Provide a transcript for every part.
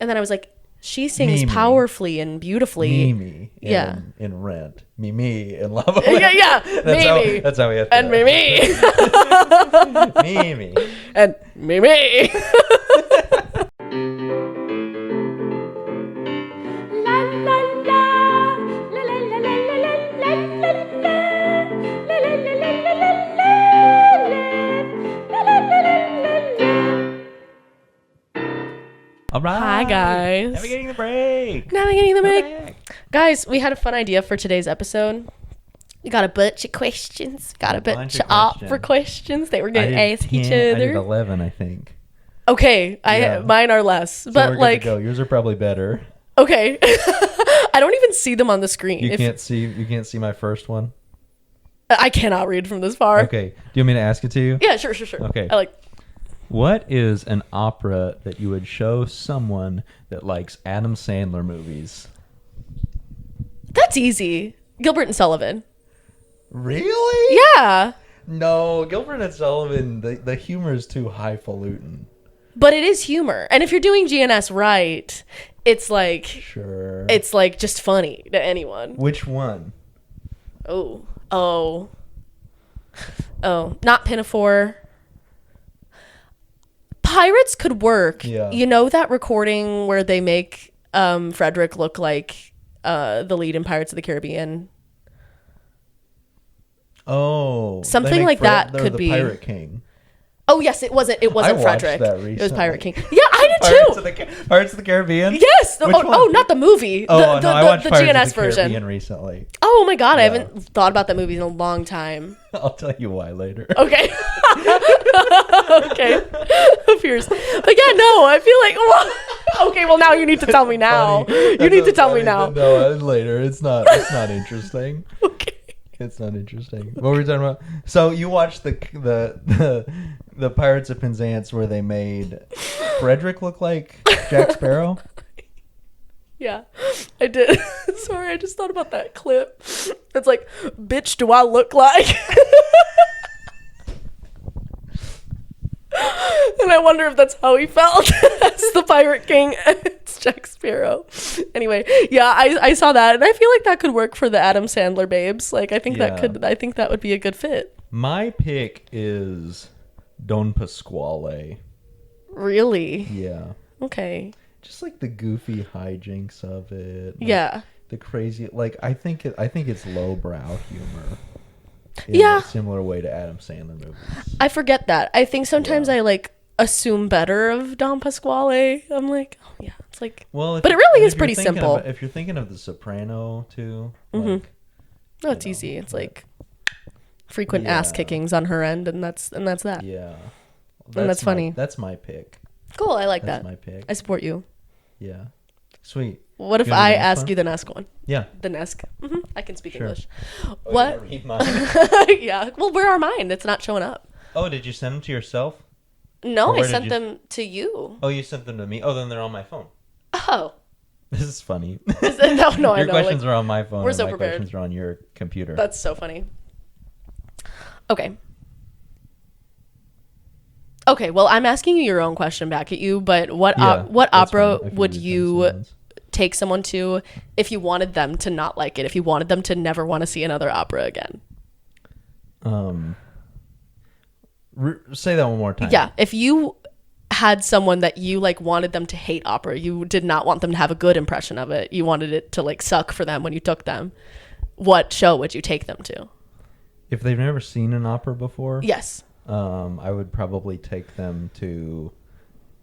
And then I was like, she sings Mimi. powerfully and beautifully. Mimi Yeah. in Rent. Mimi in Lava Yeah. Mimi. That's how we have to And Mimi. Mimi. And Mimi. All right. Hi, guys. Navigating the break. Navigating the break. Guys, we had a fun idea for today's episode. We got a bunch of questions. Got a bunch of opera questions that we're going to ask each other. I did 11, I think. Okay. Mine are less. So but we're like, good to go. Yours are probably better. Okay. I don't even see them on the screen. You can't see my first one? I cannot read from this far. Okay. Do you want me to ask it to you? Yeah, sure. Okay. I like. What is an opera that you would show someone that likes Adam Sandler movies? That's easy. Gilbert and Sullivan. Really? Yeah. No, Gilbert and Sullivan, the humor is too highfalutin. But it is humor. And if you're doing GNS right, it's like... Sure. It's like just funny to anyone. Which one? Oh. Not Pinafore. Pirates could work. Yeah. You know that recording where they make Frederick look like the lead in Pirates of the Caribbean? Oh. Something like that could be. Pirate King. Oh, yes, it wasn't I watched Frederick. that recently. It was Pirate King. Yeah, I did too. Pirates of the Caribbean? Yes. Which one? Not the movie. Oh, no, I watched the Pirates GNS of the version. Caribbean recently. Oh my God, I Yeah. haven't thought about that movie in a long time. I'll tell you why later. Okay. Okay. Appears. But yeah, no, I feel like. Well, okay, well now you need to tell me now. You need to tell me now. No, later. It's not interesting. Okay. It's not interesting. What were we talking about? So you watched the Pirates of Penzance where they made Frederick look like Jack Sparrow? Yeah, I did. Sorry, I just thought about that clip. It's like, bitch, do I look like? And I wonder if that's how he felt as the Pirate King. It's Jack Sparrow. Anyway, yeah, I saw that, and I feel like that could work for the Adam Sandler babes. Like, I think that would be a good fit. My pick is Don Pasquale. Really? Yeah. Okay. Just like the goofy hijinks of it. Like Yeah. The crazy, like I think it's lowbrow humor. Yeah. In a similar way to Adam Sandler movies. I forget that. I think sometimes I like assume better of Don Pasquale. I'm like, oh yeah, it's like. Well, but it really is pretty simple. If you're thinking of The Soprano too, no, it's easy. It's like frequent ass kickings on her end, and that's that. Yeah, and that's funny. That's my pick. Cool, I like that. That's my pick. I support you. Yeah, sweet. What if I ask you the next one? Yeah, the next. I can speak English. Oh, what? Read mine. Yeah. Well, where are mine? It's not showing up. Oh, did you send them to yourself? No, I sent them to you. Oh, you sent them to me. Oh, then they're on my phone. Oh. This is funny. No, your questions are on my phone. We're so my prepared. Questions are on your computer. That's so funny. Okay. Okay, well, I'm asking you your own question back at you, but what opera would you take someone to if you wanted them to not like it, if you wanted them to never want to see another opera again? Say that one more time. Yeah, if you had someone that you like wanted them to hate opera, you did not want them to have a good impression of it, you wanted it to like suck for them when you took them, what show would you take them to? If they've never seen an opera before? Yes. I would probably take them to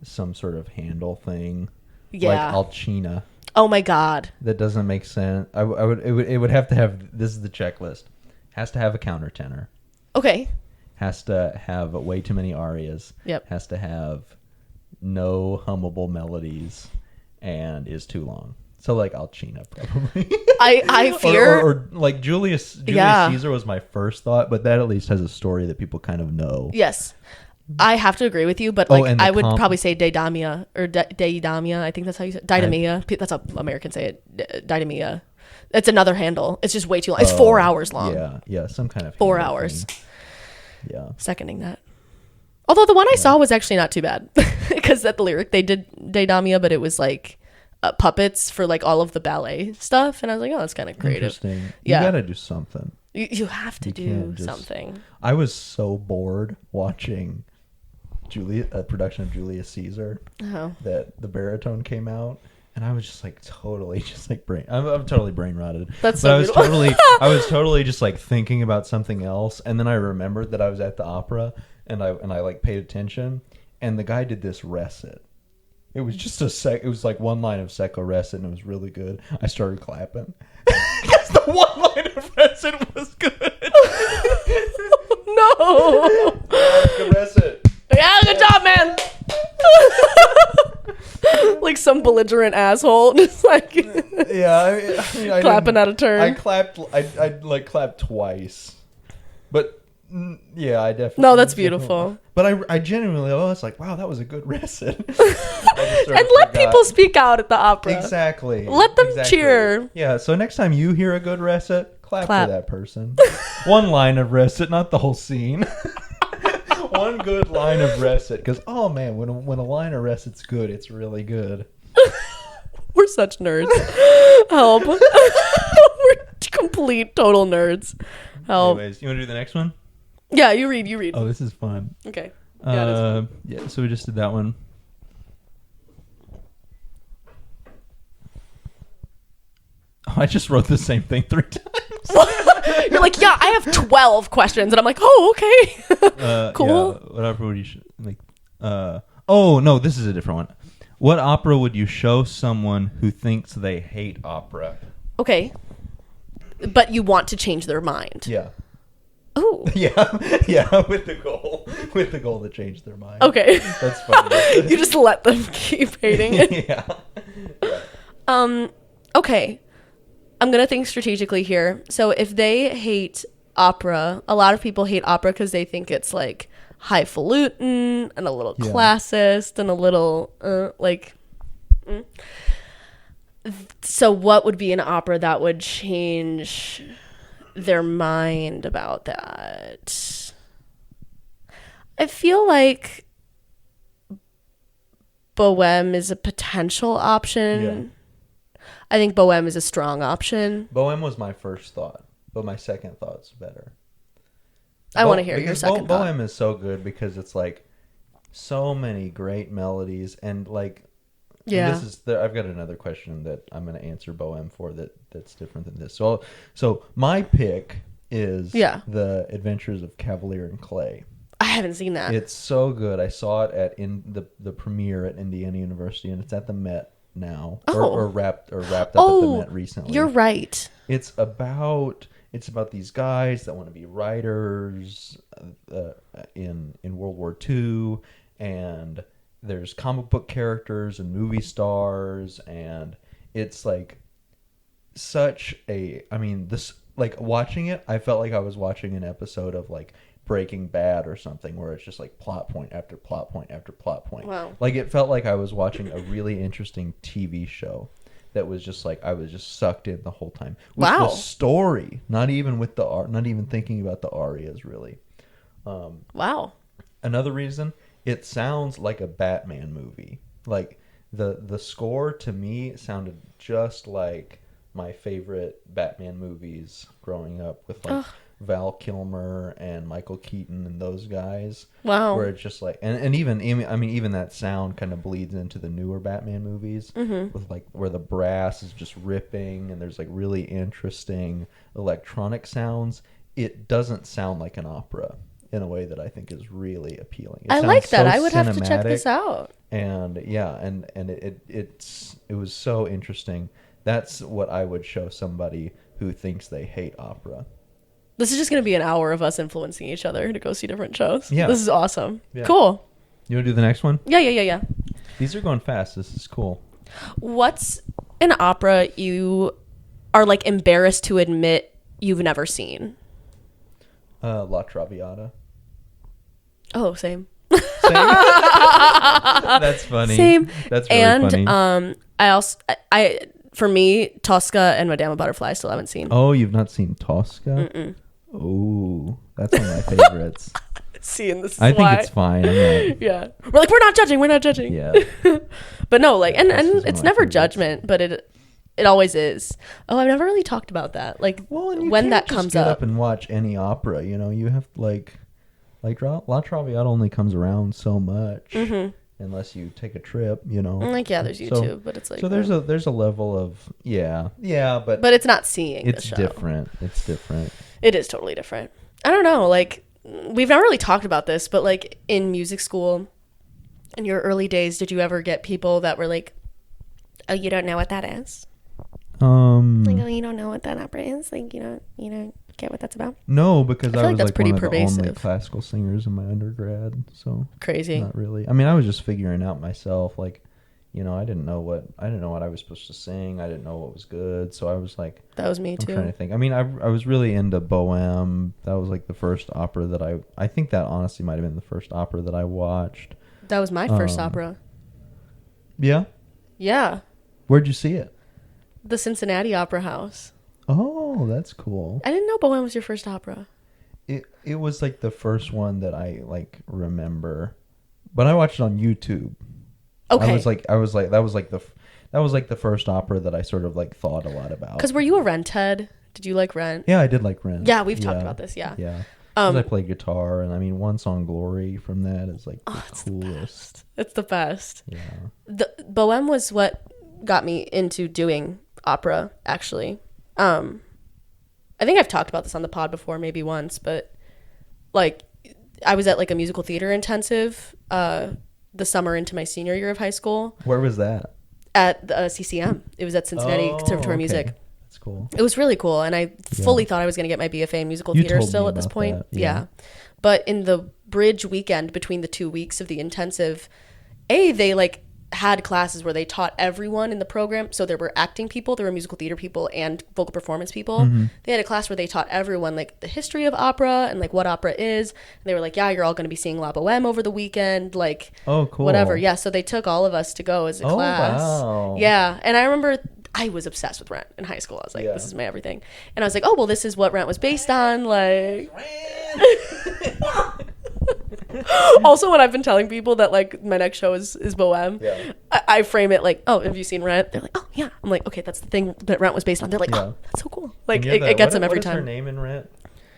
some sort of Handel thing. Yeah. Like Alcina. Oh my God. That doesn't make sense. It would have to have, this is the checklist. Has to have a countertenor. Okay. Has to have way too many arias. Yep. Has to have no hummable melodies and is too long. So like Alcina probably. I fear or like Julius Caesar was my first thought, but that at least has a story that people kind of know. Yes. I have to agree with you, but like I would probably say Deidamia or Deidamia. I think that's how you say it. Deidamia. That's how Americans say it. Deidamia. It's another Handel. It's just way too long. It's 4 hours long. Yeah, some kind of 4 hours. Thing. Yeah. Seconding that. Although the one I saw was actually not too bad because at the lyric they did De Damia, but it was like puppets for like all of the ballet stuff, and I was like, oh, that's kind of creative. Interesting. You gotta do something. You have to do something. I was so bored watching a production of Julius Caesar that the baritone came out, and I was just like totally just like I'm totally brain rotted. That's so beautiful. I was totally just like thinking about something else, and then I remembered that I was at the opera, and I like paid attention, and the guy did this recit. It was just it was like one line of Secco recit, and it was really good. I started clapping because the one line of recit was good. No. Good recit. Yeah, good job, man. Like some belligerent asshole, just like yeah. I mean, clapping out of turn. I clapped. I like clapped twice, but yeah, I definitely. No, that's beautiful. But I genuinely was like, wow, that was a good recit. And let people speak out at the opera. Exactly. Let them cheer. Yeah. So next time you hear a good recit, clap for that person. One line of recit, not the whole scene. One good line of recit, because oh man, when a line of recit's good, it's really good. We're such nerds. Help. We're complete total nerds. Help. Anyways, you want to do the next one? Yeah, you read. Oh, this is fun. Okay. Yeah, so we just did that one. Oh, I just wrote the same thing 3 times. You're like, yeah, I have 12 questions, and I'm like, oh, okay. Cool. Yeah, what opera would you like? Oh no, this is a different one. What opera would you show someone who thinks they hate opera? Okay, but you want to change their mind. Yeah. Oh. Yeah, with the goal to change their mind. Okay. That's funny. You just let them keep hating it. Yeah. Okay. I'm going to think strategically here. So if they hate opera, a lot of people hate opera because they think it's like highfalutin and a little classist and a little So what would be an opera that would change their mind about that? I feel like Bohème is a potential option. Yeah. I think Bohème is a strong option. Bohème was my first thought, but my second thought's better. I want to hear your second thought. Bohème is so good because it's like so many great melodies, and like I've got another question that I'm going to answer Bohème for that's different than this. So my pick is The Adventures of Cavalier and Clay. I haven't seen that. It's so good. I saw it at the premiere at Indiana University, and it's at the Met now, or wrapped up at the Met recently. You're right. It's about these guys that want to be writers in World War II, and there's comic book characters and movie stars, and it's like watching it, I felt like I was watching an episode of like Breaking Bad or something, where it's just like plot point after plot point after plot point. Wow. Like it felt like I was watching a really interesting TV show that was just like I was just sucked in the whole time with the story, not even with the art, not even thinking about the arias really. Wow. Another reason, it sounds like a Batman movie. Like the score to me sounded just like my favorite Batman movies growing up, with like Val Kilmer and Michael Keaton and those guys. Wow. Where it's just like, and even that sound kind of bleeds into the newer Batman movies, with like where the brass is just ripping and there's like really interesting electronic sounds. It doesn't sound like an opera in a way that I think is really appealing. I like that. I would have to check this out. And it was so interesting. That's what I would show somebody who thinks they hate opera. This is just going to be an hour of us influencing each other to go see different shows. Yeah. This is awesome. Yeah. Cool. You want to do the next one? Yeah. These are going fast. This is cool. What's an opera you are like embarrassed to admit you've never seen? La Traviata. Oh, same. That's funny. Same. That's really funny. For me, Tosca and Madame Butterfly I still haven't seen. Oh, you've not seen Tosca? Mm-mm. Oh, that's one of my favorites. See, and this is I why. think it's fine. I'm not, Yeah, we're like, we're not judging. yeah. But no, like, and This is one it's of my never favorites. judgment, but it always is. Oh, I've never really talked about that. Like, Well, and you when can't that just comes get up. and watch any opera. You know, you have like La Traviata only comes around so much unless you take a trip. You know, Like, yeah, there's YouTube, but it's like, so there's a level of yeah, but but it's not seeing. it's the show. different. It's different. It is totally different. I don't know. Like, we've never really talked about this, but like in music school, in your early days, did you ever get people that were like, "Oh, you don't know what that is"? Like, "Oh, you don't know what that opera is"? Like, you don't get what that's about? No, because feel I like was that's like pretty one of the only pervasive. classical singers in my undergrad, so Crazy. not really. I mean, I was just figuring out myself, like, you know, I didn't know what I was supposed to sing. I didn't know what was good, so I was like, That was me I'm trying to too. think. I mean, I was really into Bohème. That was like the first opera that I think that honestly might have been the first opera that I watched. That was my first Um, opera. Yeah, Yeah, where'd you see it? the Cincinnati Opera House. Oh, that's cool. I didn't know Bohème was your first opera. It was like the first one that I like remember, but I watched it on YouTube. Okay. I was like that was like the first opera that I sort of like thought a lot about. Because were you a Rent head? Did you like Rent? Yeah, I did like Rent. Yeah, we've talked about this. Yeah. Yeah. 'Cause I played guitar, and I mean, One Song Glory from that is like the it's coolest. It's the best. Yeah. The Bohème was what got me into doing opera, actually. I think I've talked about this on the pod before, maybe once, but like I was at like a musical theater intensive the summer into my senior year of high school Where was that? at the CCM. It was at Cincinnati Conservatory of Music. That's cool. It was really cool, and I fully thought I was going to get my BFA in musical You theater told still me at this about point. that, Yeah. yeah. But in the bridge weekend between the 2 weeks of the intensive, they like had classes where they taught everyone in the program. So there were acting people, there were musical theater people, and vocal performance people. They had a class where they taught everyone like the history of opera and like what opera is. And they were like, yeah, you're all going to be seeing La Bohème over the weekend, like Oh, cool. whatever. Yeah, so they took all of us to go as a class. Wow. Yeah, and I remember I was obsessed with Rent in high school. I was like, Yeah. this is my everything. And I was like, oh, well, this is what Rent was based on. Like, also, when I've been telling people that like my next show is Bohème, Yeah. I frame it like, oh, have you seen Rent? They're like, oh yeah. I'm like, okay, that's the thing that Rent was based on. They're like, Yeah. oh, that's so cool. Like, And you're it gets them every what is her time. name in Rent?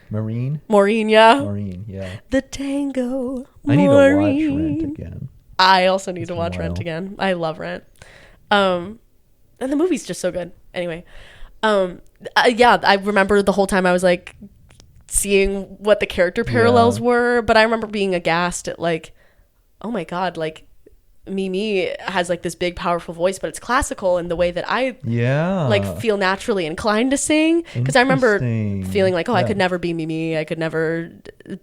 Maureen? Maureen, yeah. Maureen, yeah. The tango. I need to watch Maureen. Rent again. I also need to been a watch Rent while. again. I love Rent. And the movie's just so good. Anyway, yeah, I remember the whole time I was like seeing what the character parallels were, but I remember being aghast at like, oh my God, like Mimi has like this big powerful voice, but it's classical in the way that I like feel naturally inclined to sing. Because I remember Interesting. feeling like, oh, I Yeah. could never be Mimi. I could never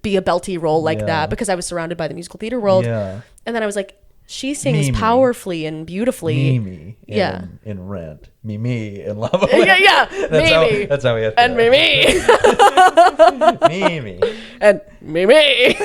be a belty role like Yeah. that, because I was surrounded by the musical theater world. Yeah. And then I was like, she sings Mimi. powerfully and beautifully. Mimi Yeah. in Rent. Mimi in Lava. Yeah, Mimi. Mimi. That's how we have to And Mimi. Mimi. And Mimi.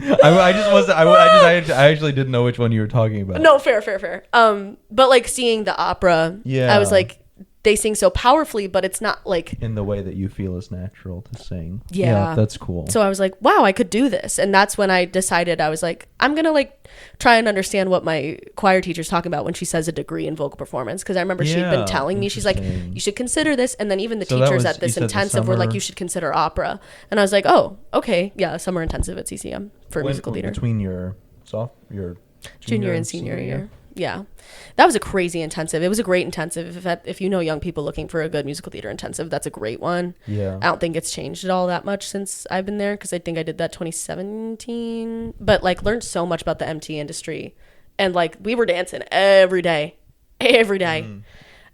I just wasn't. I actually didn't know which one you were talking about. No, fair. But like seeing the opera, Yeah. I was like, they sing so powerfully, but it's not like. In the way that you feel is natural to sing. Yeah. That's cool. So I was like, wow, I could do this. And that's when I decided, I was like, I'm going to like try and understand what my choir teacher's talking about when she says a degree in vocal performance. Because I remember she'd been telling me, she's like, interesting. you should consider this. And then even the So that teachers was- at this you said the intensive were like, summer- you should consider opera. And I was like, oh, okay. Yeah, summer intensive at CCM for musical theater. Between your Junior and senior year. Yeah. That was a crazy intensive. It was a great intensive. If you know young people looking for a good musical theater intensive, that's a great one. Yeah. I don't think it's changed at all that much since I've been there, because I think I did that 2017. But like learned so much about the MT industry. And like we were dancing every day. Every day.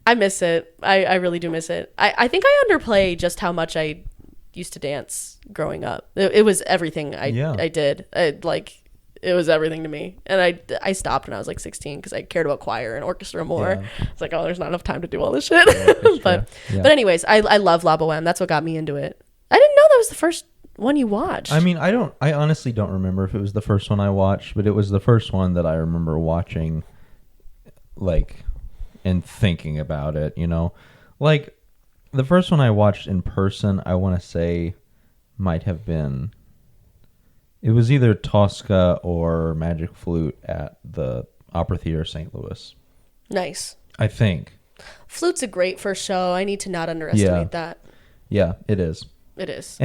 I miss it. I really do miss it. I think I underplay just how much I used to dance growing up. It was everything I did. It was everything to me. And I stopped when I was like 16 because I cared about choir and orchestra more. Yeah. It's like, oh, there's not enough time to do all this shit. But anyways, I love La Bohème. That's what got me into it. I didn't know that was the first one you watched. I mean, I honestly don't remember if it was the first one I watched, but it was the first one that I remember watching, like, and thinking about it, you know? Like, the first one I watched in person, I want to say might have been. It was either Tosca or Magic Flute at the Opera Theater St. Louis. Nice. I think. Flute's a great first show. I need to not underestimate that. Yeah, it is. It is.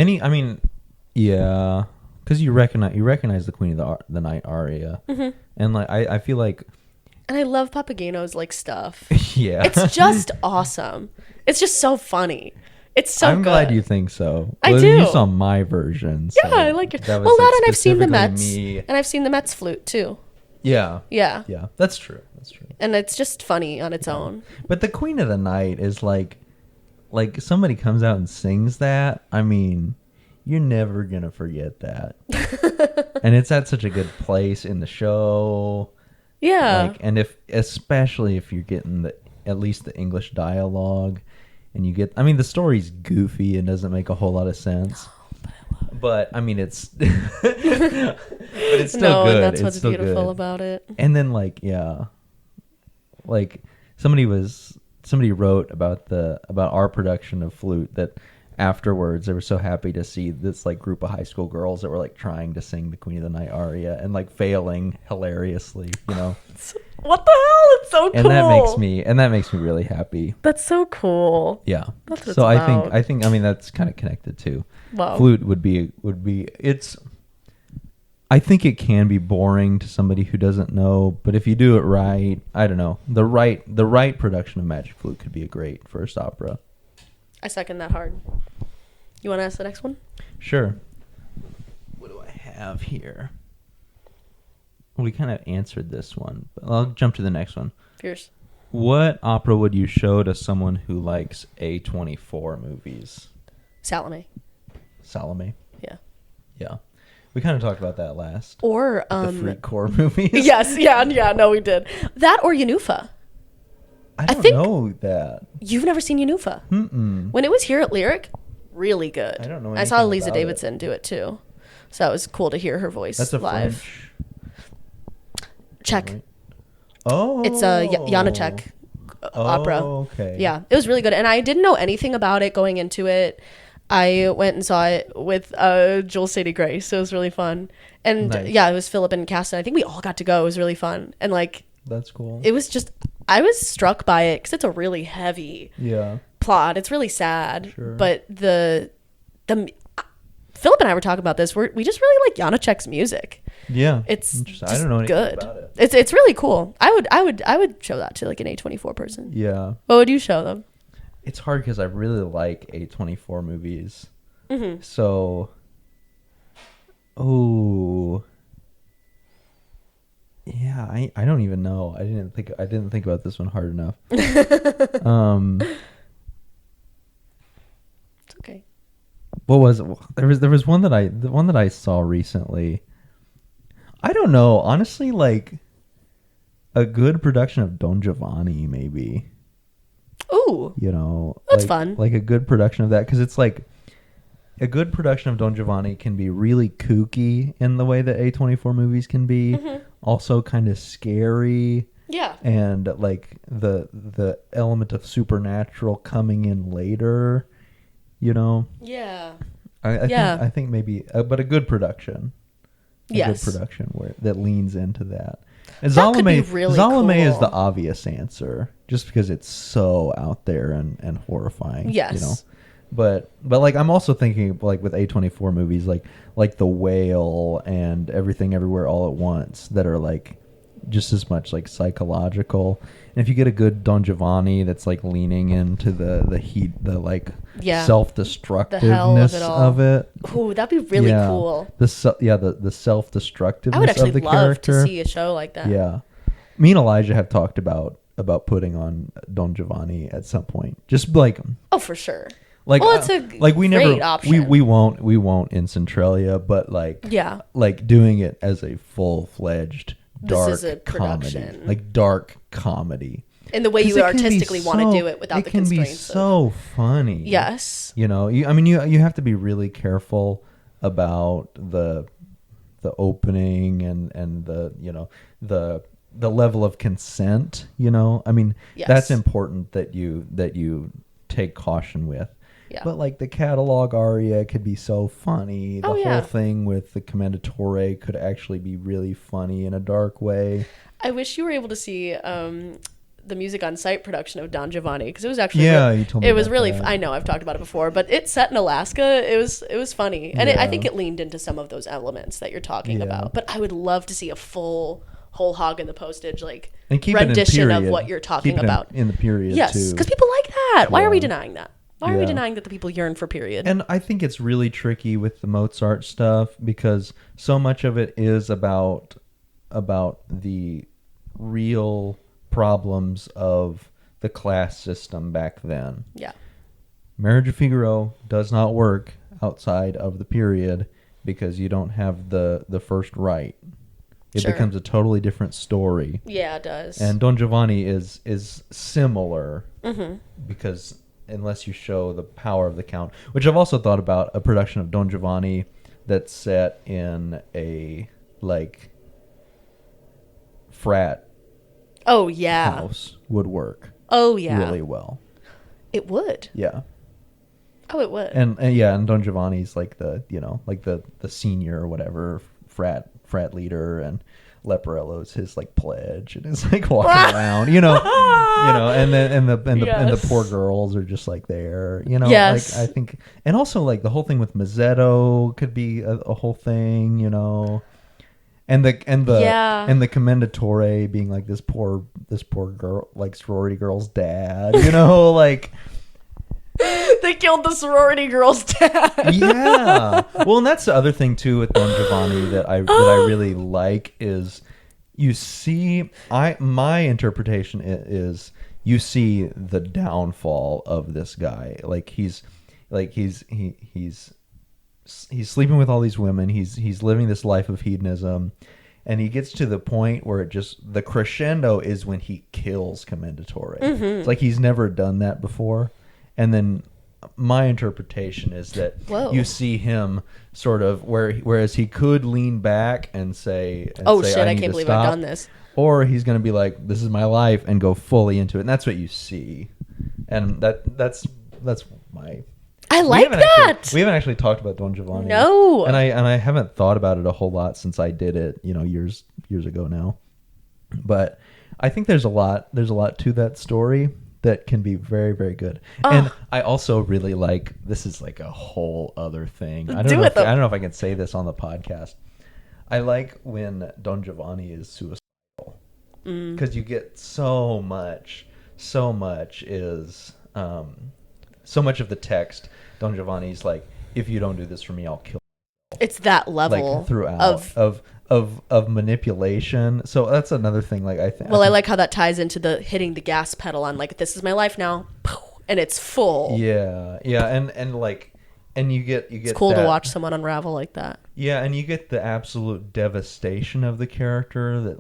Yeah, because you recognize the Queen of the Night aria, and like I feel like, and I love Papageno's like stuff. Yeah, it's just awesome. It's just so funny. It's so I'm good. glad you think so. I do. You saw my version. So yeah, I like it. Well, like and I've seen the Mets, me. and I've seen the Mets flute too. Yeah. Yeah. Yeah, that's true. That's true. And it's just funny on its own. But the Queen of the Night is like somebody comes out and sings that. I mean, you're never gonna forget that. And it's at such a good place in the show. Yeah. And especially if you're getting at least the English dialogue. And you get, I mean, the story's goofy and doesn't make a whole lot of sense. But I mean, it's, but it's still good. And that's what's still beautiful good. about it. And then somebody wrote about our production of Flute that afterwards they were so happy to see this like group of high school girls that were like trying to sing the Queen of the Night aria and like failing hilariously, you know. What the hell? It's so cool. And that makes me really happy. That's so cool. Yeah. That's what so it's I about. think I mean that's kind of connected too. Wow. Flute would be it's I think it can be boring to somebody who doesn't know, but if you do it right, I don't know. The right production of Magic Flute could be a great first opera. I second that hard. You want to ask the next one? Sure. What do I have here? We kind of answered this one, but I'll jump to the next one. Fierce. What opera would you show to someone who likes A24 movies? Salome. Salome? Yeah. Yeah. We kind of talked about that last. Or the Freakcore movies. Yes, yeah, no, we did. That or Yanufa. I don't know that. You've never seen Yanufa. Mm-mm. When it was here at Lyric, really good. I don't know. I saw Lisa about Davidson do it too, so that was cool to hear her voice That's a live. French. Czech. Right? Oh, It's a Janacek opera. Okay. Yeah, it was really good, and I didn't know anything about it going into it. I went and saw it with Joel Sadie Grace, so it was really fun. And Nice. yeah, it was Philip and Caston. I think we all got to go. It was really fun, and like That's cool. it was just I was struck by it because it's a really heavy plot. It's really sad, Sure. but the Philip and I were talking about this. We just really like Janacek's music. Yeah, It's Interesting. just I don't know anything good. about it. It's really cool. I would show that to like an A24 person. Yeah, What would you show them? it's hard because I really like A24 movies. Mm-hmm. So, yeah, I don't even know. I didn't think about this one hard enough. It's okay. What was it? There was one that I saw recently. I don't know, honestly, like a good production of Don Giovanni, maybe. Ooh, You know, That's fun. Like a good production of that, because it's like a good production of Don Giovanni can be really kooky in the way that A24 movies can be, Mm-hmm. also kind of scary. yeah, And like the element of supernatural coming in later, you know. yeah, I think maybe, but a good production. yes. Good production that leans into that. And That could be really Zalame is cool. the obvious answer, just because it's so out there and horrifying. Yes. You know. But like I'm also thinking like with A24 movies like The Whale and Everything Everywhere All at Once that are like just as much like psychological. And if you get a good Don Giovanni that's like leaning into the heat, the like Yeah. self-destructiveness The hell of it. Ooh, that'd be really cool. The self-destructiveness I would actually of the love character. to see a show like that. Yeah. Me and Elijah have talked about putting on Don Giovanni at some point. Just like Oh, for sure. like Well, it's a like we great never option. we won't in Centralia, but like Yeah. like doing it as a full-fledged dark This is a comedy. production. Like dark comedy. In the way 'Cause you it can be artistically want to so- do it without the It can be constraints. so funny. Yes. You know, you have to be really careful about the opening and the, you know, the level of consent, you know. I mean, Yes. that's important that you take caution with. Yeah. But like the catalog aria could be so funny. The whole thing with the Commendatore could actually be really funny in a dark way. I wish you were able to see the music on site production of Don Giovanni, because it was actually you told me it was about really that. I know I've talked about it before, but it's set in Alaska. It was funny, and I think it leaned into some of those elements that you're talking about. But I would love to see a full whole hog in the postage and keep rendition it of what you're talking keep about in the period. Yes, because people like that. Why are we denying that? Why are we denying that the people yearn for period? And I think it's really tricky with the Mozart stuff because so much of it is about the real problems of the class system back then. Yeah. Marriage of Figaro does not work outside of the period because you don't have the first right. It becomes a totally different story. Yeah, it does. And Don Giovanni is similar because unless you show the power of the Count, which I've also thought about a production of Don Giovanni that's set in a like frat house would work. Oh yeah. Really well. It would. Yeah. Oh, it would. And Don Giovanni's like the senior or whatever frat leader, and Leporello's his like pledge, and it's like walking around, and then the poor girls are just like there, Yes. Like I think, and also like the whole thing with Mazzetto could be a whole thing, and the Commendatore being like this poor girl, like sorority girl's dad, like. They killed the sorority girl's dad. Yeah. Well, and that's the other thing too with Don Giovanni that I really like is you see my interpretation is you see the downfall of this guy. He's sleeping with all these women. He's living this life of hedonism. And he gets to the point where the crescendo is when he kills Commendatore. Mm-hmm. It's like he's never done that before. And then my interpretation is that you see him sort of whereas he could lean back and say, I can't believe I've done this. Or he's going to be like, this is my life, and go fully into it. And that's what you see. And that's my... I like that. We haven't actually talked about Don Giovanni. No. And I haven't thought about it a whole lot since I did it, years ago now. But I think there's a lot to that story that can be very, very good. And I also really like, this is like a whole other thing. I don't know if I can say this on the podcast. I like when Don Giovanni is suicidal. Because you get so much is, so much of the text, Don Giovanni's like, if you don't do this for me, I'll kill you. It's that level like throughout of manipulation. So that's another thing. Like I think. Well, I like how that ties into the hitting the gas pedal on like, this is my life now, and it's full. Yeah, and you get. It's cool to watch someone unravel like that. Yeah, and you get the absolute devastation of the character that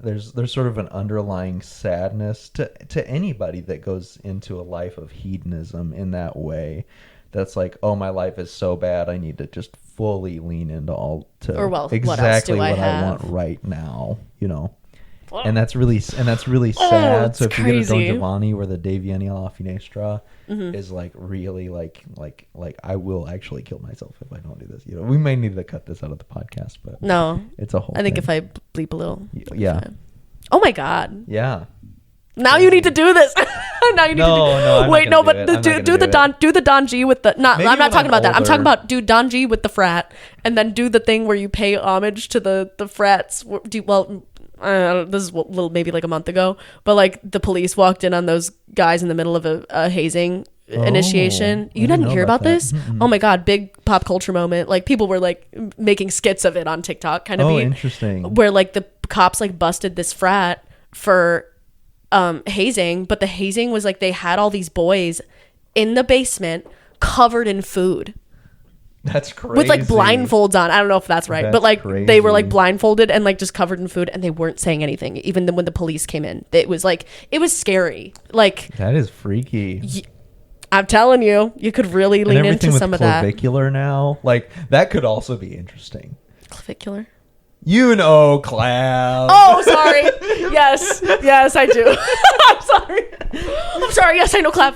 there's sort of an underlying sadness to anybody that goes into a life of hedonism in that way. That's like, oh, my life is so bad, I need to just fully lean into exactly what I want right now, And that's really sad. So if you get a Don Giovanni where the Devieni alla finestra is like really like I will actually kill myself if I don't do this. We may need to cut this out of the podcast, but no, it's a whole. I think thing. if I bleep a little, yeah. Oh my god. Yeah. Now you need to do this. Now you need to do. No, wait, no, but do the Don G with the. Not. Maybe I'm not talking about that. I'm older. talking about do Don G with the frat, and then do the thing where you pay homage to the frats. This is little maybe like a month ago, but like the police walked in on those guys in the middle of a hazing initiation. You didn't hear about this? Mm-mm. Oh my god, big pop culture moment. Like people were like making skits of it on TikTok, kind of. Interesting. Where like the cops like busted this frat for hazing, but the hazing was like they had all these boys in the basement covered in food. That's crazy. With like blindfolds on. I don't know if that's right, but like crazy. They were like blindfolded and like just covered in food, and they weren't saying anything even when the police came in. It was scary. Like that is freaky. I'm telling you, you could really lean into some of that. Clavicular now, like that could also be interesting. Clavicular. Clav. Oh, sorry. Yes, I do. I'm sorry. Yes, I know Clav.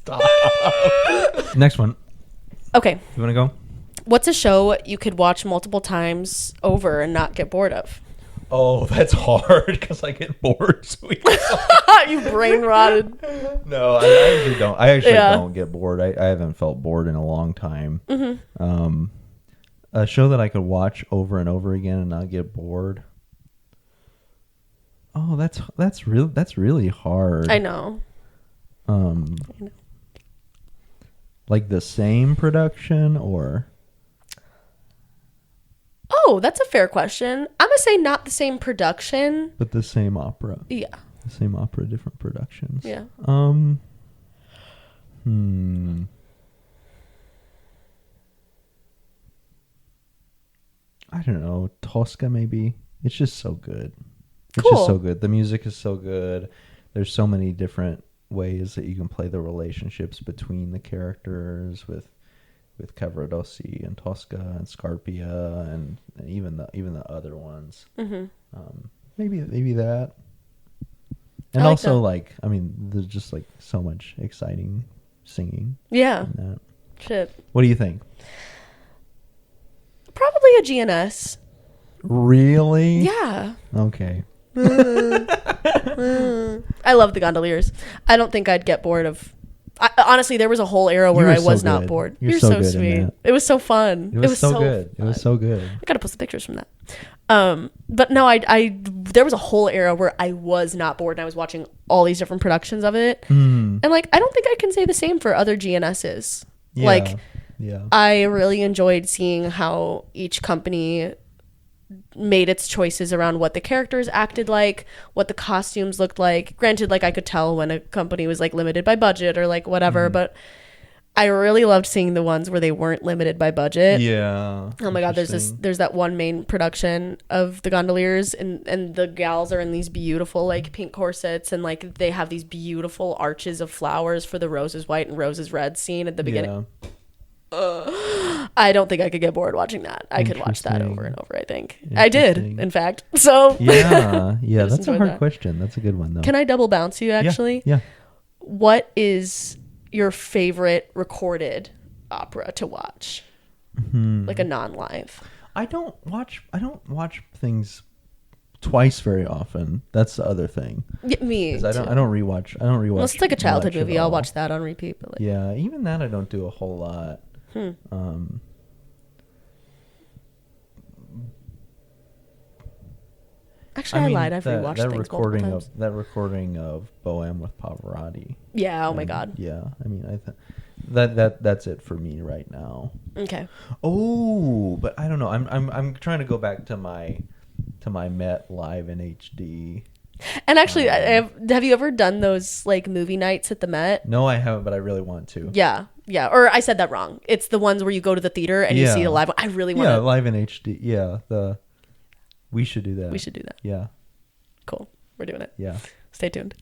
Stop. Next one. Okay. You want to go? What's a show you could watch multiple times over and not get bored of? Oh, that's hard because I get bored so easily. You brain rotted. No, I actually don't. I actually don't get bored. I haven't felt bored in a long time. Mm-hmm. A show that I could watch over and over again and not get bored. Oh, that's really hard. I know. Like the same production or? Oh, that's a fair question. I'm going to say not the same production. But the same opera. Yeah. The same opera, different productions. Yeah. I don't know. Tosca, maybe. It's just so good. It's just so good. The music is so good. There's so many different ways that you can play the relationships between the characters with Cavaradossi and Tosca and Scarpia and even the other ones. Mm-hmm. Maybe that. And like also that. There's just like so much exciting singing. Yeah. In that. Shit. What do you think? Probably a GNS. Really? Yeah. Okay. I love the Gondoliers. I don't think I'd get bored of. Honestly, there was a whole era where I was not bored. You're so sweet. It was so fun. It was so good. Fun. It was so good. I gotta post the pictures from that. But no, I there was a whole era where I was not bored and I was watching all these different productions of it. And like, I don't think I can say the same for other GNSs. Yeah. I really enjoyed seeing how each company made its choices around what the characters acted like, what the costumes looked like. Granted, like I could tell when a company was like limited by budget or like whatever, but I really loved seeing the ones where they weren't limited by budget. Yeah. Oh my god, there's that one main production of the Gondoliers and the gals are in these beautiful like pink corsets and like they have these beautiful arches of flowers for the roses white and roses red scene at the beginning. I don't think I could get bored watching that. I could watch that over and over, I think. I did, in fact. So yeah, that's a hard question. That's a good one, though. Can I double bounce you, actually? Yeah. What is your favorite recorded opera to watch? Like a non-live? I don't watch things twice very often. That's the other thing. Yeah, me too. I don't rewatch. Unless it's like a childhood movie, I'll watch that on repeat. But like, yeah, even that I don't do a whole lot. Actually, I lied. I've rewatched things multiple times. That recording of Bohème with Pavarotti. Yeah. Oh my god. Yeah. I mean, that's it for me right now. Okay. Oh, but I don't know. I'm trying to go back to my Met Live in HD. And actually, have you ever done those like movie nights at the Met? No, I haven't, but I really want to. Yeah. Or I said that wrong. It's the ones where you go to the theater and you see the live one. I really want to. Yeah, Live in HD. Yeah, we should do that. Yeah. Cool. We're doing it. Yeah. Stay tuned.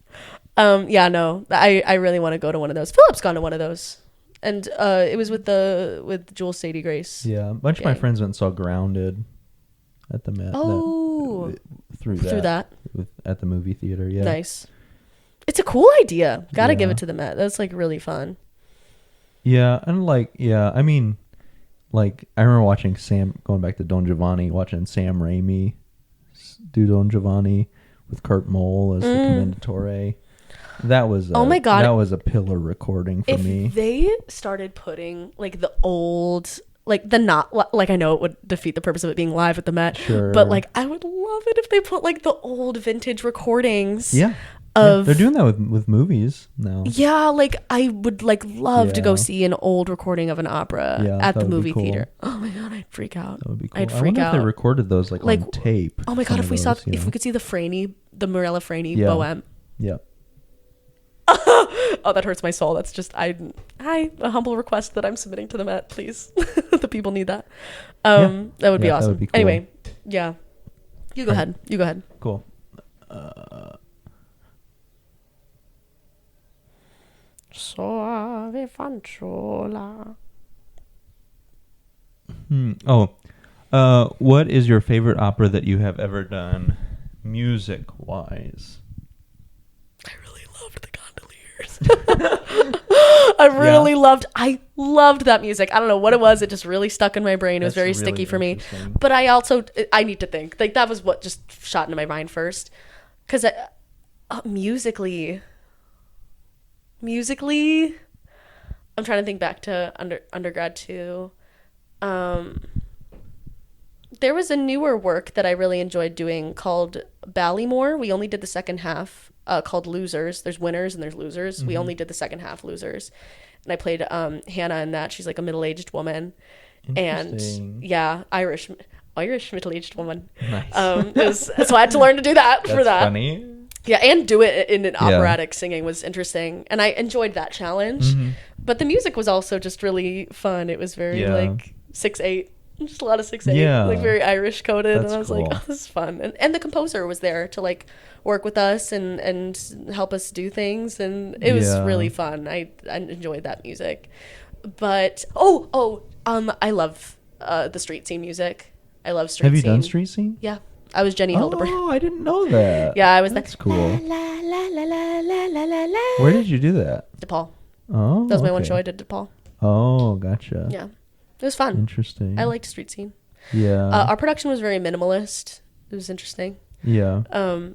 Yeah, no. I really want to go to one of those. Philip's gone to one of those. And it was with Jules Sadie Grace. Yeah. A bunch of my friends went and saw Grounded at the Met. Oh. Through that. At the movie theater, yeah. Nice. It's a cool idea. Gotta give it to the Met. That's like really fun. Yeah, and I mean, like, I remember watching going back to Don Giovanni, watching Sam Raimi do Don Giovanni with Kurt Moll as the Commendatore. That was oh my god, that was a pillar recording for me. If they started putting like the old, like the not like, I know it would defeat the purpose of it being live at the Met, sure, but like I would love it if they put like the old vintage recordings. Yeah. They're doing that with movies now. Yeah, like I would like love to go see an old recording of an opera at the movie theater. Oh my god, I'd freak out. That would be cool. I'd freak out. If they recorded those like on tape. Oh my god, if we could see the Mirella Freni Bohème. Yeah. Oh, that hurts my soul. That's just a humble request that I'm submitting to the Met, please. The people need that. That would be awesome. That would be cool. Anyway, yeah. You go ahead. Cool. Soave fanciulla. What is your favorite opera that you have ever done, music-wise? I really loved the Gondoliers. I loved that music. I don't know what it was. It just really stuck in my brain. It was very sticky for me. But I need to think. Like, that was what just shot into my mind first. Because musically, I'm trying to think back to undergrad too. There was a newer work that I really enjoyed doing called Ballymore. We only did the second half, called Losers. There's winners and the's losers. We only did the second half, Losers. And I played Hannah in that. She's like a middle-aged woman. And yeah, Irish middle-aged woman. Nice. So I had to learn to do that. That's for that. Funny. Yeah, and do it in an operatic singing was interesting. And I enjoyed that challenge. But the music was also just really fun. It was very like 6/8. Just a lot of 6/8, like very Irish coded. And I was like, oh, this is fun. And the composer was there to like work with us and help us do things. And it was really fun. I enjoyed that music. But, I love the street scene music. I love street scene. Have you done street scene? Yeah. I was Jenny Hildebrand. Oh, I didn't know that. Yeah, I was. That's cool. La, la, la, la, la, la, la, la. Where did you do that? DePaul. Oh, that was my one show I did DePaul. Oh, gotcha. Yeah, it was fun. Interesting. I liked street scene. Yeah. Our production was very minimalist. It was interesting. Yeah.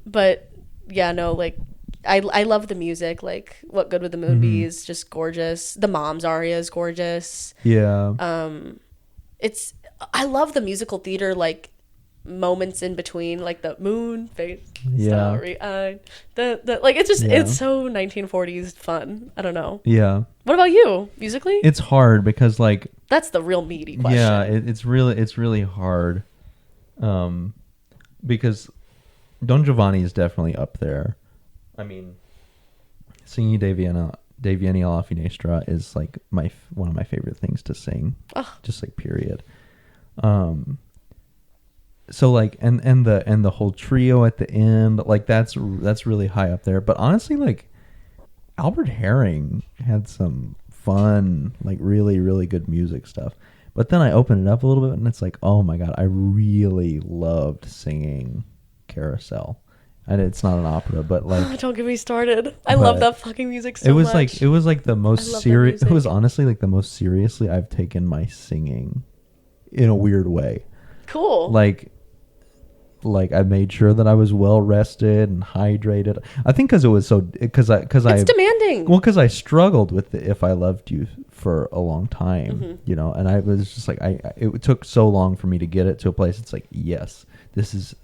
But yeah, no, like I love the music. Like What Good Would the Moon Be is just gorgeous. The Mom's aria is gorgeous. Yeah. I love the musical theater, like moments in between, like the moon face, starry eyed, like it's just it's so 1940s fun. I don't know. Yeah. What about you musically? It's hard because like that's the real meaty question. Yeah, it's really hard, because Don Giovanni is definitely up there. I mean, singing De Vieni alla Finestra is like one of my favorite things to sing. Just like period. So like and the whole trio at the end, like that's really high up there. But honestly, like Albert Herring had some fun, like really, really good music stuff. But then I opened it up a little bit and it's like, oh my God, I really loved singing Carousel. And it's not an opera, but like don't get me started. I love that fucking music so much. It was like the most serious. It was honestly like the most seriously I've taken my singing in a weird way. Cool. Like I made sure that I was well rested and hydrated. I think because it's demanding. Well, because I struggled with the "If I Loved You" for a long time, you know, and I was just like, it took so long for me to get it to a place. It's like, yes,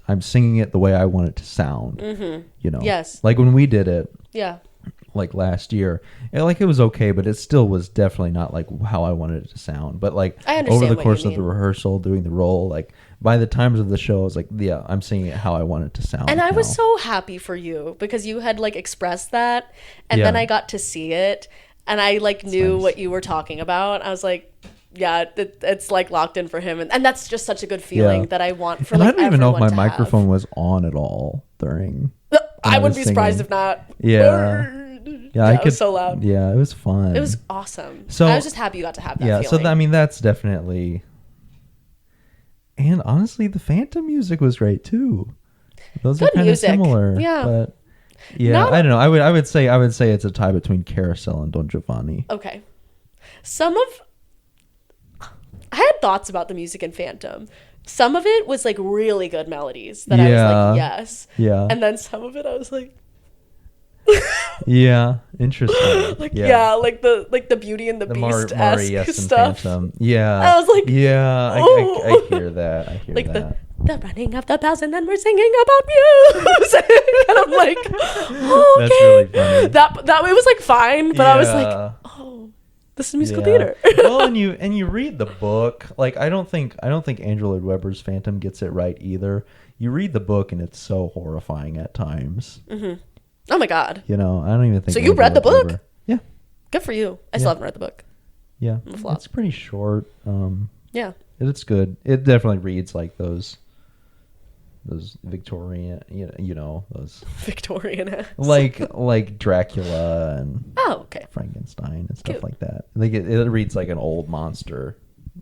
I'm singing it the way I want it to sound, you know. Yes. Like when we did it, yeah, like last year, it was okay, but it still was definitely not like how I wanted it to sound. But like over the course of the rehearsal, doing the role, like by the times of the show, I was like, yeah, I'm singing it how I want it to sound. And I was so happy for you because you had like expressed that, and then I got to see it, and I like knew what you were talking about. I was like, yeah, it's like locked in for him, and that's just such a good feeling that I want for. And like, I don't even know if my microphone was on at all during. I wouldn't be surprised if not. Yeah. Yeah, it was so loud. Yeah, it was fun. It was awesome. So I was just happy you got to have that feeling. So I mean, that's definitely. And honestly, the Phantom music was great too. Those are kind of similar. Yeah. But yeah, I don't know. I would say it's a tie between Carousel and Don Giovanni. Okay. I had thoughts about the music in Phantom. Some of it was like really good melodies that I was like, yes. Yeah. And then some of it I was like yeah, interesting. Like like the Beauty and the Beast-esque stuff. Phantom. Yeah. I was like, yeah, I hear that. I hear like that. The running of the bells, and then we're singing about music. And I'm like, oh, okay. That's really funny. That it was like fine, but I was like, oh, this is musical theater. Well, and you read the book. Like I don't think Andrew Lloyd Webber's Phantom gets it right either. You read the book, and it's so horrifying at times. Oh my God. You know, I don't even think. So you read the book? Yeah. Good for you. I still haven't read the book. Yeah. It's pretty short. Yeah. It's good. It definitely reads like those Victorian, you know, those Victorian like Dracula and Frankenstein and stuff like that. Like it reads like an old monster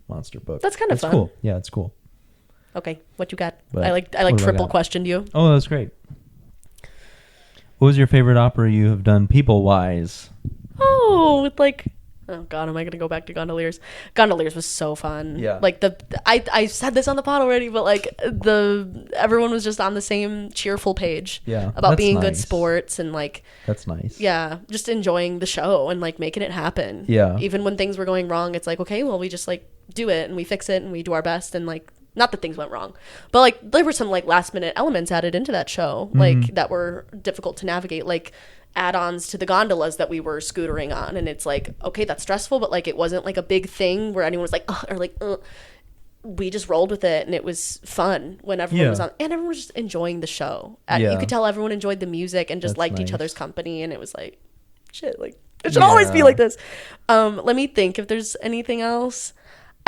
book. That's kind of fun. Cool. Yeah, it's cool. Okay, what you got? But I like triple questioned you. Oh, that's great. What was your favorite opera you have done people-wise? Oh, with like Oh God, am I gonna go back to Gondoliers? Gondoliers was so fun. Yeah. Like I said this on the pod already, but like everyone was just on the same cheerful page. Yeah, About that's being good nice. sports and like. That's nice. Yeah, just enjoying the show and like making it happen. Yeah. Even when things were going wrong, it's like, okay, well, we just like do it and we fix it and we do our best and like. Not that things went wrong, but like there were some like last minute elements added into that show, like that were difficult to navigate, like add-ons to the gondolas that we were scootering on. And it's like, okay, that's stressful, but like it wasn't like a big thing where anyone was like, ugh, or like, ugh. We just rolled with it and it was fun when everyone was on, and everyone was just enjoying the show. You could tell everyone enjoyed the music and just liked each other's company. And it was like, shit, like it should always be like this. Let me think if there's anything else.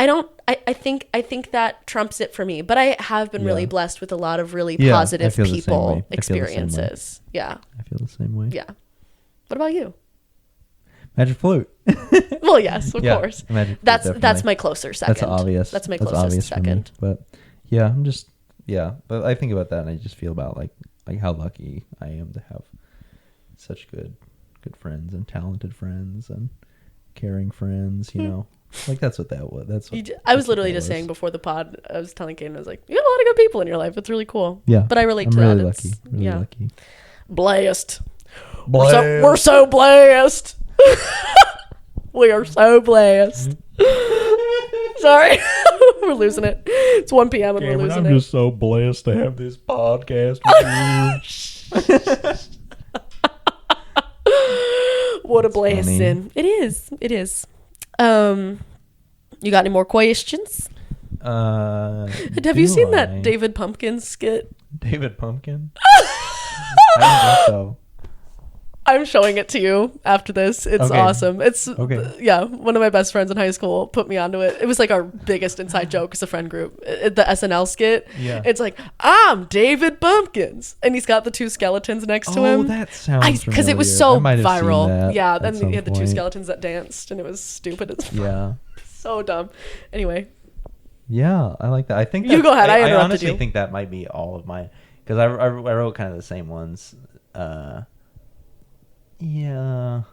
I think that trumps it for me, but I have been really blessed with a lot of really positive people experiences. Yeah. I feel the same way. Yeah. What about you? Magic flute. Well, yes, of course. Magic flute, that's my closer second. That's obvious. That's my closest second. But yeah, but I think about that and I just feel about like how lucky I am to have such good friends and talented friends and caring friends, you know. Like that's what that was. I was literally just saying before the pod, I was telling Kane, I was like, you have a lot of good people in your life. It's really cool. Yeah. But I relate I'm to really that. Lucky. Really lucky. Blessed. We're so blessed. We are so blessed. Sorry. We're losing it. It's 1 p.m. and we're losing it. I'm just so blessed to have this podcast with you. What a blessing. It is. It is. You got any more questions? Have you seen that David Pumpkin skit? David Pumpkin? I don't think so. I'm showing it to you after this. It's awesome. It's yeah, one of my best friends in high school put me onto it. It was like our biggest inside joke as a friend group. The SNL skit. Yeah. It's like, I'm David Pumpkins. And he's got the two skeletons next to him. Oh, that sounds familiar. Because it was so viral. Yeah, then he had the two point. skeletons that danced and it was stupid as fuck. Yeah. So dumb. Anyway. Yeah, I like that. I think you go ahead. I honestly think that might be all of mine. Because I wrote kind of the same ones. Yeah.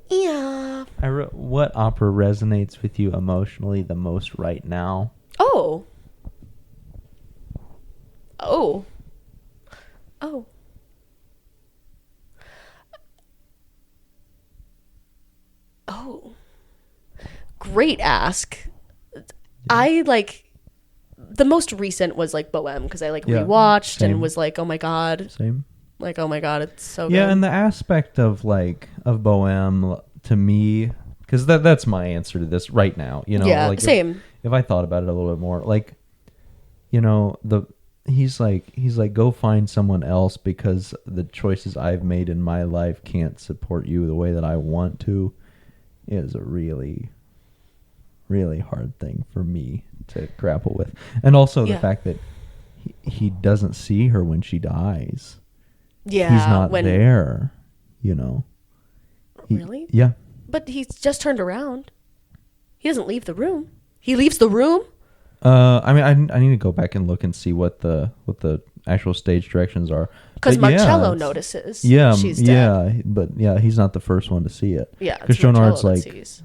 I wrote, what opera resonates with you emotionally the most right now? Oh. Great ask. Yeah. I like the most recent was like Bohème because I like rewatched and was like, oh my god. Same. Like, oh my god, it's so good. Yeah, and the aspect of Bohème to me, because that's my answer to this right now. You know, yeah, like same. If I thought about it a little bit more, like, you know, he's like, go find someone else because the choices I've made in my life can't support you the way that I want to. Is a really, really hard thing for me to grapple with, and also the fact that he doesn't see her when she dies. Yeah, he's not there, you know. Really? Yeah. But he's just turned around. He doesn't leave the room. He leaves the room? I mean, I need to go back and look and see what the actual stage directions are. Because Marcello notices she's dead. Yeah, but yeah, he's not the first one to see it. Yeah, because Jonard's like, it's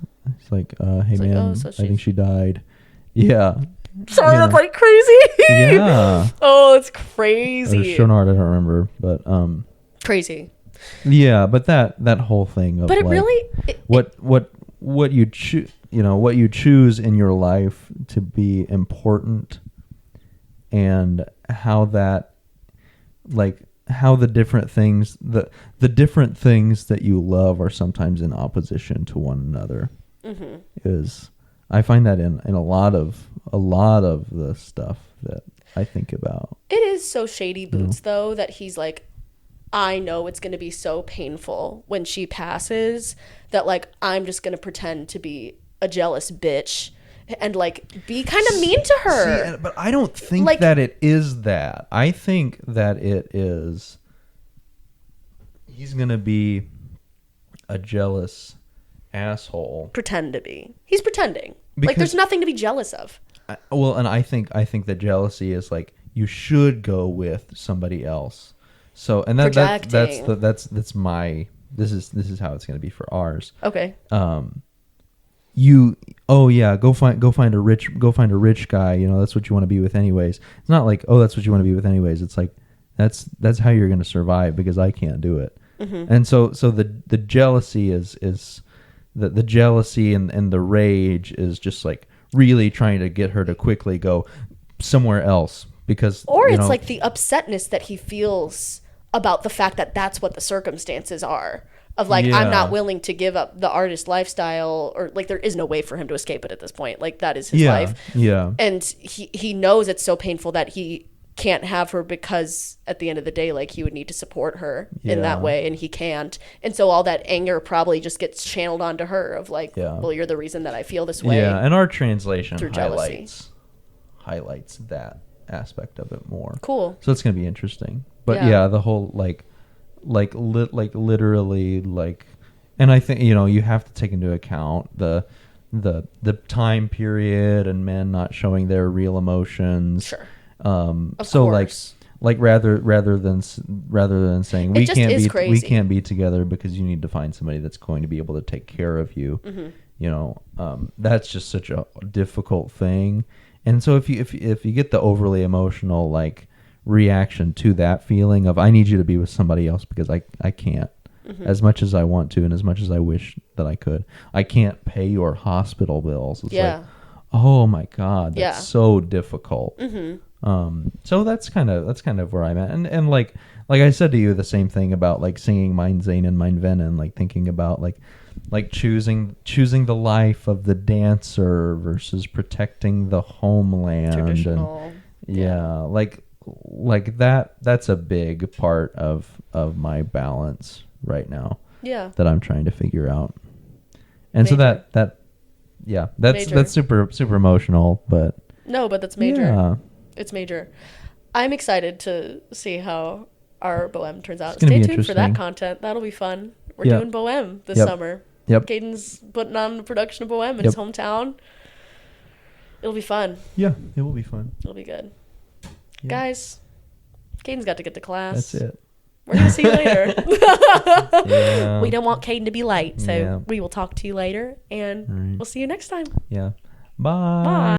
like, hey man, I think she died. Yeah. Sorry, that's like crazy. Yeah. Oh, it's crazy. Jonard, I don't remember, but crazy. Yeah, but that whole thing of, but it, like, really what you choose, you know, what you choose in your life to be important, and how that, like, how the different things the different things that you love are sometimes in opposition to one another. Mm-hmm. Is I find that in a lot of the stuff that I think about. It is so shady boots, though, that he's like, I know it's going to be so painful when she passes that, like, I'm just going to pretend to be a jealous bitch and, like, be kind of mean to her. See, but I don't think, like, that it is that. I think that it is, he's going to be a jealous asshole. Pretend to be. He's pretending. Because, like, there's nothing to be jealous of. And I think that jealousy is like, you should go with somebody else. So, and that's my, this is how it's going to be for ours. Okay. oh yeah, go find a rich guy, that's what you want to be with anyways. It's not like, oh, that's what you want to be with anyways. It's like that's how you're going to survive because I can't do it. And so the jealousy is the jealousy and the rage is just like really trying to get her to quickly go somewhere else because it's like the upsetness that he feels about the fact that that's what the circumstances are. Of like, I'm not willing to give up the artist lifestyle, or like there is no way for him to escape it at this point. Like that is his life. Yeah. And he knows it's so painful that he can't have her because at the end of the day, like he would need to support her in that way and he can't. And so all that anger probably just gets channeled onto her of like, well, you're the reason that I feel this way. Yeah. And our translation highlights that aspect of it more. Cool. So it's going to be interesting. But yeah, the whole literally and I think you have to take into account the time period and men not showing their real emotions. Sure. Of course. like rather than saying we can't be together because you need to find somebody that's going to be able to take care of you. That's just such a difficult thing. And so if you get the overly emotional like reaction to that feeling of I need you to be with somebody else because I can't as much as I want to and as much as I wish that I could. I can't pay your hospital bills. It's like, oh my God, that's so difficult. So that's kind of where I'm at. And like I said to you, the same thing about like singing Mein Sein and Mein Vennen, like thinking about like choosing the life of the dancer versus protecting the homeland. Traditional. And like that's a big part of my balance right now. Yeah. That I'm trying to figure out. And so that's super emotional, but no, but that's major. Yeah. It's major. I'm excited to see how our Bohème turns out. Stay tuned for that content. That'll be fun. We're doing Bohème this summer. Yep. Caden's putting on a production of Bohème in his hometown. It'll be fun. Yeah, it will be fun. It'll be good. Yeah. Guys, Caden's got to get to class. That's it. We're going to see you later. Yeah. We don't want Caden to be late, so we will talk to you later, and we'll see you next time. Yeah. Bye. Bye.